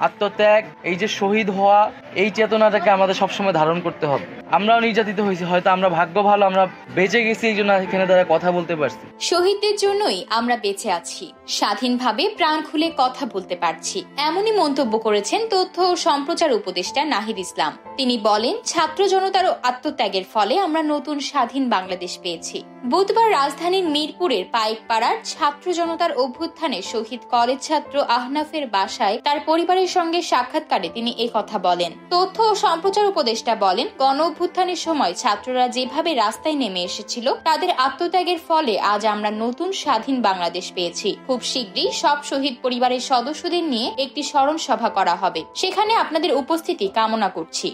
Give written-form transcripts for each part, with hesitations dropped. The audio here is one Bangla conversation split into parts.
আত্মত্যাগ, এই যে শহীদ হওয়া, এই চেতনাটাকে আমাদের সবসময় ধারণ করতে হবে। আমরাও নির্যাতিত হয়েছি, হয়তো আমরা ভাগ্য ভালো আমরা বেঁচে গেছি, এই জন্য এখানে তারা কথা বলতে পারছি। শহীদদের জন্যই আমরা বেঁচে আছি, স্বাধীনভাবে প্রাণ খুলে কথা বলতে পারছি, এমনই মন্তব্য করেছেন তথ্য ও সম্প্রচার উপদেষ্টা নাহিদ ইসলাম। তিনি বলেন, ছাত্র জনতার আত্মত্যাগের ফলে আমরা নতুন স্বাধীন বাংলাদেশ পেয়েছি। বুধবার রাজধানীর মিরপুরের পাইকপাড়ার ছাত্র জনতার অভ্যুত্থানে শহীদ কলেজ ছাত্র আহনাফের বাসায় তার পরিবারের সঙ্গে সাক্ষাৎকারে তিনি এই কথা বলেন। তথ্য ও সম্প্রচার উপদেষ্টা বলেন, গণ অভ্যুত্থানের সময় ছাত্ররা যেভাবে রাস্তায় নেমে এসেছিল, তাদের আত্মত্যাগের ফলে আজ আমরা নতুন স্বাধীন বাংলাদেশ পেয়েছি। খুব শীঘ্রই সব শহীদ পরিবারের সদস্যদের নিয়ে একটি স্মরণ সভা করা হবে, সেখানে আপনাদের উপস্থিতি কামনা করছি।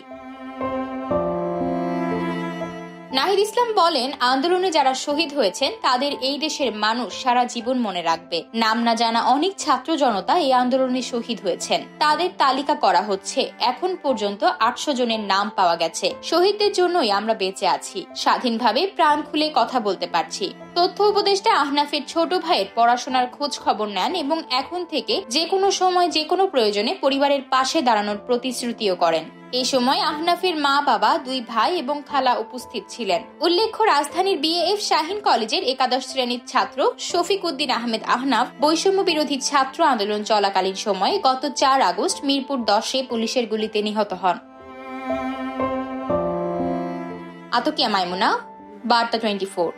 নাহিদ ইসলাম বলেন, আন্দোলনে যারা শহীদ হয়েছেন তাদের এই দেশের মানুষ সারা জীবন মনে রাখবে। নাম না জানা অনেক ছাত্র জনতা এই আন্দোলনে শহীদ হয়েছেন, তাদের তালিকা করা হচ্ছে। এখন পর্যন্ত 800 জনের নাম পাওয়া গেছে। শহীদদের জন্যই আমরা বেঁচে আছি, স্বাধীনভাবে প্রাণ খুলে কথা বলতে পারছি। তথ্য উপদেষ্টা আহনাফের ছোট ভাইয়ের পড়াশোনার খোঁজ খবর নেন এবং এখন থেকে যে কোনো সময় যে কোনো প্রয়োজনে পরিবারের পাশে দাঁড়ানোর প্রতিশ্রুতিও করেন। এই সময় আহনাফের মা, বাবা, 2 ভাই এবং খালা উপস্থিত ছিলেন। উল্লেখ্য, রাজধানীর BAF শাহীন কলেজের 11 শ্রেণীর ছাত্র শফিক উদ্দিন আহমেদ আহনাফ বৈষম্য বিরোধী ছাত্র আন্দোলন চলাকালীন সময়ে গত 4 আগস্ট মিরপুর 10-এ পুলিশের গুলিতে নিহত হন। আতকিয়া মাইমুনা, বার্তা 24।